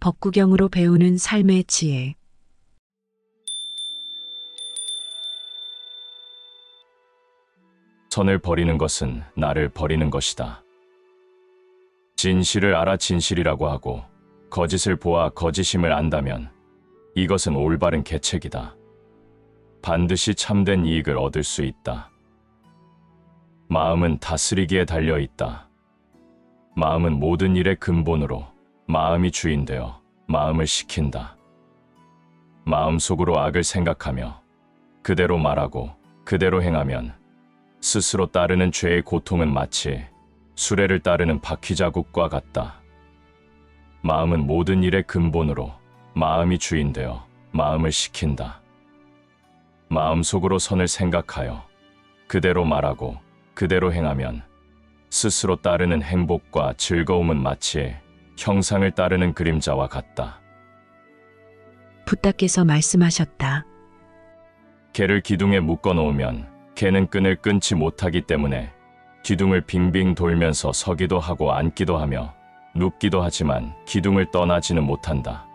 법구경으로 배우는 삶의 지혜. 선을 버리는 것은 나를 버리는 것이다. 진실을 알아 진실이라고 하고 거짓을 보아 거짓임을 안다면 이것은 올바른 계책이다. 반드시 참된 이익을 얻을 수 있다. 마음은 다스리기에 달려 있다. 마음은 모든 일의 근본으로 마음이 주인되어 마음을 시킨다. 마음속으로 악을 생각하며 그대로 말하고 그대로 행하면 스스로 따르는 죄의 고통은 마치 수레를 따르는 바퀴자국과 같다. 마음은 모든 일의 근본으로 마음이 주인되어 마음을 시킨다. 마음속으로 선을 생각하여 그대로 말하고 그대로 행하면 스스로 따르는 행복과 즐거움은 마치 형상을 따르는 그림자와 같다. 붓다께서 말씀하셨다. 개를 기둥에 묶어 놓으면 개는 끈을 끊지 못하기 때문에 기둥을 빙빙 돌면서 서기도 하고 앉기도 하며 눕기도 하지만 기둥을 떠나지는 못한다.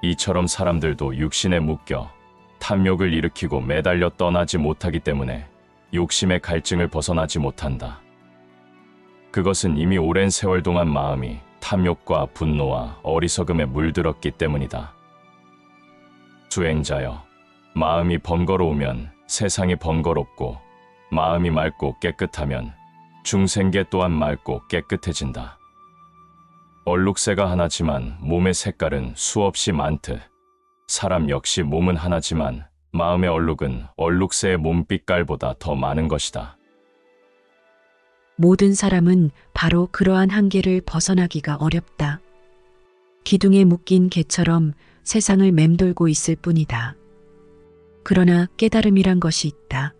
이처럼 사람들도 육신에 묶여 탐욕을 일으키고 매달려 떠나지 못하기 때문에 욕심의 갈증을 벗어나지 못한다. 그것은 이미 오랜 세월 동안 마음이 탐욕과 분노와 어리석음에 물들었기 때문이다. 수행자여, 마음이 번거로우면 세상이 번거롭고 마음이 맑고 깨끗하면 중생계 또한 맑고 깨끗해진다. 얼룩새가 하나지만 몸의 색깔은 수없이 많듯 사람 역시 몸은 하나지만 마음의 얼룩은 얼룩새의 몸빛깔보다 더 많은 것이다. 모든 사람은 바로 그러한 한계를 벗어나기가 어렵다. 기둥에 묶인 개처럼 세상을 맴돌고 있을 뿐이다. 그러나 깨달음이란 것이 있다.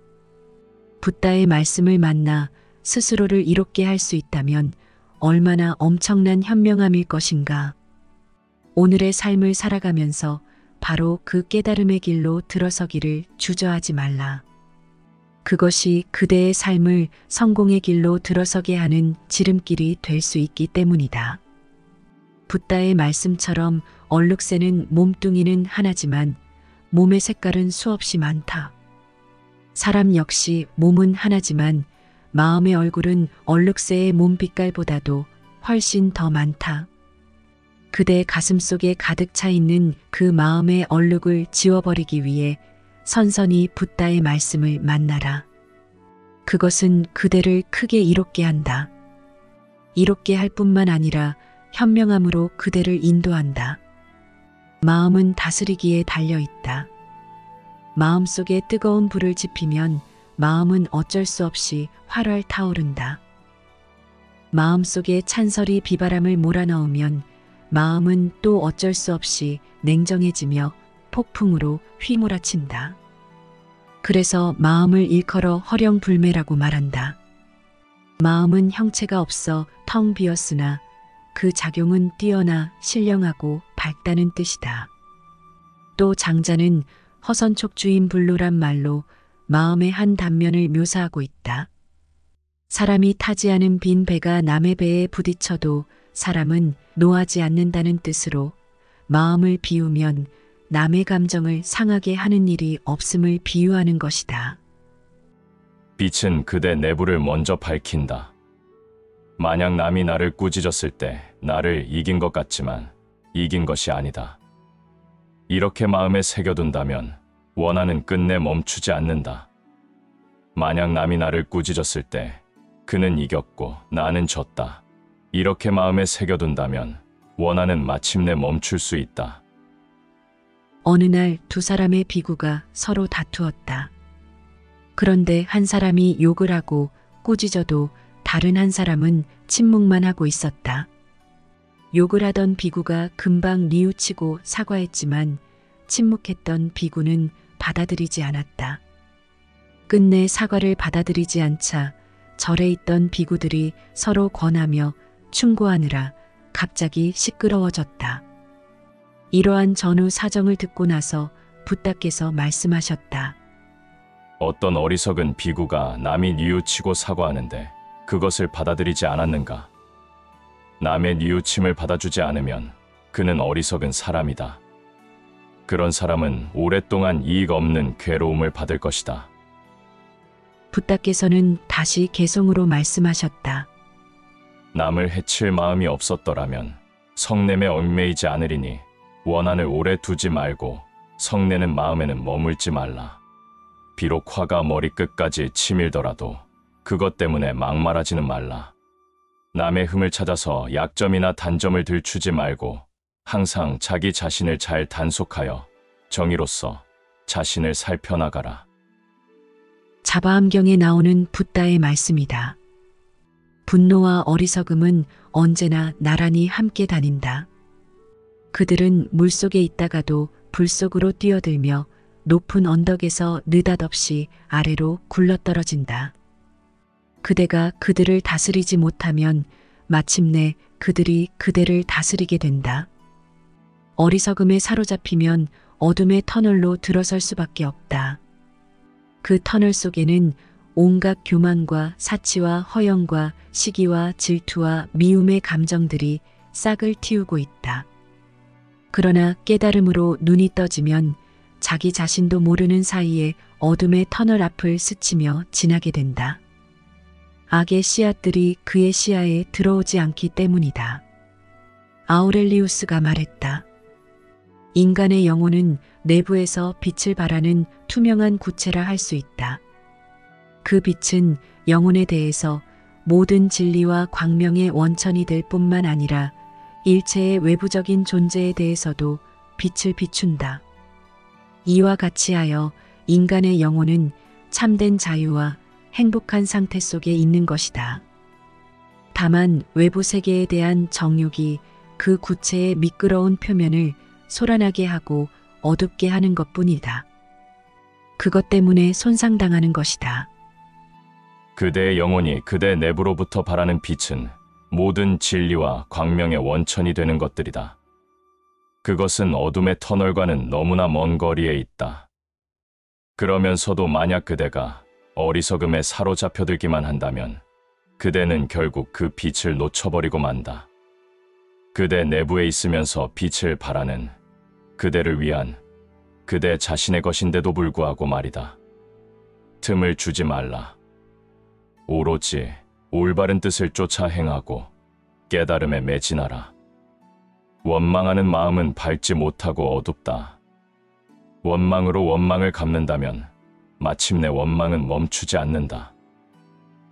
붓다의 말씀을 만나 스스로를 이롭게 할 수 있다면 얼마나 엄청난 현명함일 것인가. 오늘의 삶을 살아가면서 바로 그 깨달음의 길로 들어서기를 주저하지 말라. 그것이 그대의 삶을 성공의 길로 들어서게 하는 지름길이 될 수 있기 때문이다. 붓다의 말씀처럼 얼룩새는 몸뚱이는 하나지만 몸의 색깔은 수없이 많다. 사람 역시 몸은 하나지만 마음의 얼굴은 얼룩새의 몸빛깔보다도 훨씬 더 많다. 그대 가슴 속에 가득 차 있는 그 마음의 얼룩을 지워버리기 위해 선선히 붓다의 말씀을 만나라. 그것은 그대를 크게 이롭게 한다. 이롭게 할 뿐만 아니라 현명함으로 그대를 인도한다. 마음은 다스리기에 달려 있다. 마음속에 뜨거운 불을 지피면 마음은 어쩔 수 없이 활활 타오른다. 마음속에 찬설이 비바람을 몰아넣으면 마음은 또 어쩔 수 없이 냉정해지며 폭풍으로 휘몰아친다. 그래서 마음을 일컬어 허령불매라고 말한다. 마음은 형체가 없어 텅 비었으나 그 작용은 뛰어나 신령하고 밝다는 뜻이다. 또 장자는 허선촉주인 불로란 말로 마음의 한 단면을 묘사하고 있다. 사람이 타지 않은 빈 배가 남의 배에 부딪혀도 사람은 노하지 않는다는 뜻으로 마음을 비우면 남의 감정을 상하게 하는 일이 없음을 비유하는 것이다. 빛은 그대 내부를 먼저 밝힌다. 만약 남이 나를 꾸짖었을 때 나를 이긴 것 같지만 이긴 것이 아니다. 이렇게 마음에 새겨둔다면 원한은 끝내 멈추지 않는다. 만약 남이 나를 꾸짖었을 때 그는 이겼고 나는 졌다. 이렇게 마음에 새겨둔다면 원한은 마침내 멈출 수 있다. 어느 날 두 사람의 비구가 서로 다투었다. 그런데 한 사람이 욕을 하고 꾸짖어도 다른 한 사람은 침묵만 하고 있었다. 욕을 하던 비구가 금방 뉘우치고 사과했지만 침묵했던 비구는 받아들이지 않았다. 끝내 사과를 받아들이지 않자 절에 있던 비구들이 서로 권하며 충고하느라 갑자기 시끄러워졌다. 이러한 전후 사정을 듣고 나서 붓다께서 말씀하셨다. 어떤 어리석은 비구가 남이 뉘우치고 사과하는데 그것을 받아들이지 않았는가? 남의 뉘우침을 받아주지 않으면 그는 어리석은 사람이다. 그런 사람은 오랫동안 이익 없는 괴로움을 받을 것이다. 붓다께서는 다시 개성으로 말씀하셨다. 남을 해칠 마음이 없었더라면 성냄에 얽매이지 않으리니 원한을 오래 두지 말고 성내는 마음에는 머물지 말라. 비록 화가 머리끝까지 치밀더라도 그것 때문에 막말하지는 말라. 남의 흠을 찾아서 약점이나 단점을 들추지 말고 항상 자기 자신을 잘 단속하여 정의로서 자신을 살펴나가라. 자바암경에 나오는 붓다의 말씀이다. 분노와 어리석음은 언제나 나란히 함께 다닌다. 그들은 물속에 있다가도 불 속으로 뛰어들며 높은 언덕에서 느닷없이 아래로 굴러떨어진다. 그대가 그들을 다스리지 못하면 마침내 그들이 그대를 다스리게 된다. 어리석음에 사로잡히면 어둠의 터널로 들어설 수밖에 없다. 그 터널 속에는 온갖 교만과 사치와 허영과 시기와 질투와 미움의 감정들이 싹을 틔우고 있다. 그러나 깨달음으로 눈이 떠지면 자기 자신도 모르는 사이에 어둠의 터널 앞을 스치며 지나게 된다. 악의 씨앗들이 그의 시야에 들어오지 않기 때문이다. 아우렐리우스가 말했다. 인간의 영혼은 내부에서 빛을 발하는 투명한 구체라 할 수 있다. 그 빛은 영혼에 대해서 모든 진리와 광명의 원천이 될 뿐만 아니라 일체의 외부적인 존재에 대해서도 빛을 비춘다. 이와 같이 하여 인간의 영혼은 참된 자유와 행복한 상태 속에 있는 것이다. 다만 외부 세계에 대한 정욕이 그 구체의 미끄러운 표면을 소란하게 하고 어둡게 하는 것뿐이다. 그것 때문에 손상당하는 것이다. 그대의 영혼이 그대 내부로부터 발하는 빛은 모든 진리와 광명의 원천이 되는 것들이다. 그것은 어둠의 터널과는 너무나 먼 거리에 있다. 그러면서도 만약 그대가 어리석음에 사로잡혀들기만 한다면 그대는 결국 그 빛을 놓쳐버리고 만다. 그대 내부에 있으면서 빛을 발하는 그대를 위한 그대 자신의 것인데도 불구하고 말이다. 틈을 주지 말라. 오로지 올바른 뜻을 쫓아 행하고 깨달음에 매진하라. 원망하는 마음은 밝지 못하고 어둡다. 원망으로 원망을 갚는다면 마침내 원망은 멈추지 않는다.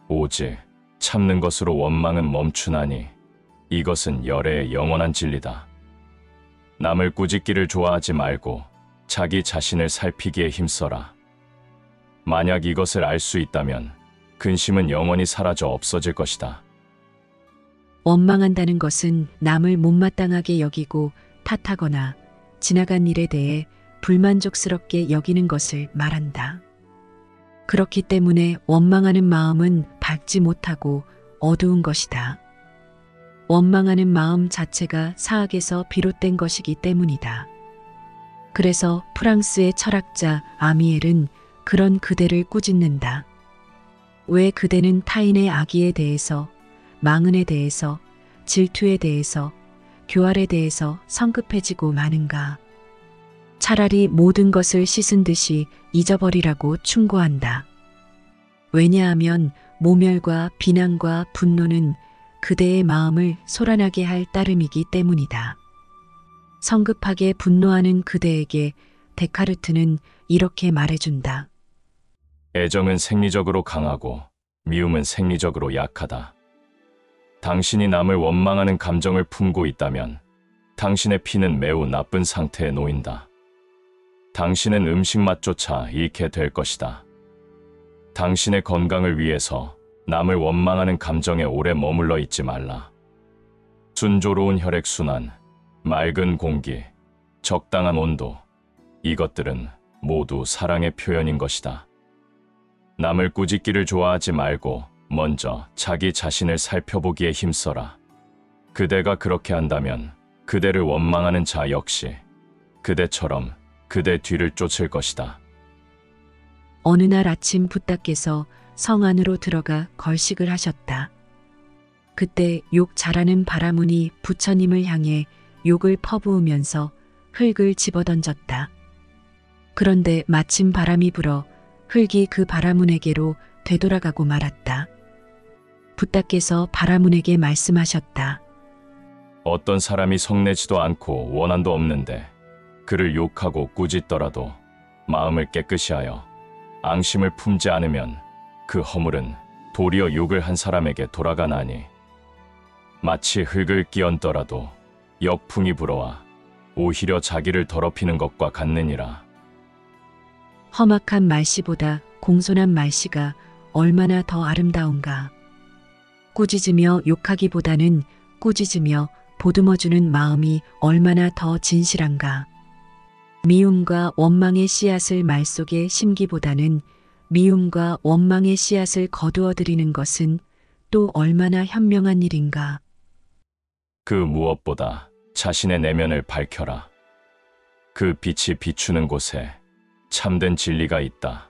오직 참는 것으로 원망은 멈추나니 이것은 열애의 영원한 진리다. 남을 꾸짖기를 좋아하지 말고 자기 자신을 살피기에 힘써라. 만약 이것을 알 수 있다면 근심은 영원히 사라져 없어질 것이다. 원망한다는 것은 남을 못마땅하게 여기고 탓하거나 지나간 일에 대해 불만족스럽게 여기는 것을 말한다. 그렇기 때문에 원망하는 마음은 밝지 못하고 어두운 것이다. 원망하는 마음 자체가 사악에서 비롯된 것이기 때문이다. 그래서 프랑스의 철학자 아미엘은 그런 그대를 꾸짖는다. 왜 그대는 타인의 악의에 대해서, 망언에 대해서, 질투에 대해서, 교활에 대해서 성급해지고 마는가? 차라리 모든 것을 씻은 듯이 잊어버리라고 충고한다. 왜냐하면 모멸과 비난과 분노는 그대의 마음을 소란하게 할 따름이기 때문이다. 성급하게 분노하는 그대에게 데카르트는 이렇게 말해준다. 애정은 생리적으로 강하고 미움은 생리적으로 약하다. 당신이 남을 원망하는 감정을 품고 있다면 당신의 피는 매우 나쁜 상태에 놓인다. 당신은 음식 맛조차 잃게 될 것이다. 당신의 건강을 위해서 남을 원망하는 감정에 오래 머물러 있지 말라. 순조로운 혈액순환, 맑은 공기, 적당한 온도, 이것들은 모두 사랑의 표현인 것이다. 남을 꾸짖기를 좋아하지 말고 먼저 자기 자신을 살펴보기에 힘써라. 그대가 그렇게 한다면 그대를 원망하는 자 역시 그대처럼 그대 뒤를 쫓을 것이다. 어느 날 아침 붓다께서 성 안으로 들어가 걸식을 하셨다. 그때 욕 잘하는 바라문이 부처님을 향해 욕을 퍼부으면서 흙을 집어던졌다. 그런데 마침 바람이 불어 흙이 그 바라문에게로 되돌아가고 말았다. 붓다께서 바라문에게 말씀하셨다. 어떤 사람이 성내지도 않고 원한도 없는데 그를 욕하고 꾸짖더라도 마음을 깨끗이 하여 앙심을 품지 않으면 그 허물은 도리어 욕을 한 사람에게 돌아가나니 마치 흙을 끼얹더라도 역풍이 불어와 오히려 자기를 더럽히는 것과 같느니라. 험악한 말씨보다 공손한 말씨가 얼마나 더 아름다운가. 꾸짖으며 욕하기보다는 꾸짖으며 보듬어주는 마음이 얼마나 더 진실한가. 미움과 원망의 씨앗을 말 속에 심기보다는 미움과 원망의 씨앗을 거두어들이는 것은 또 얼마나 현명한 일인가. 그 무엇보다 자신의 내면을 밝혀라. 그 빛이 비추는 곳에 참된 진리가 있다.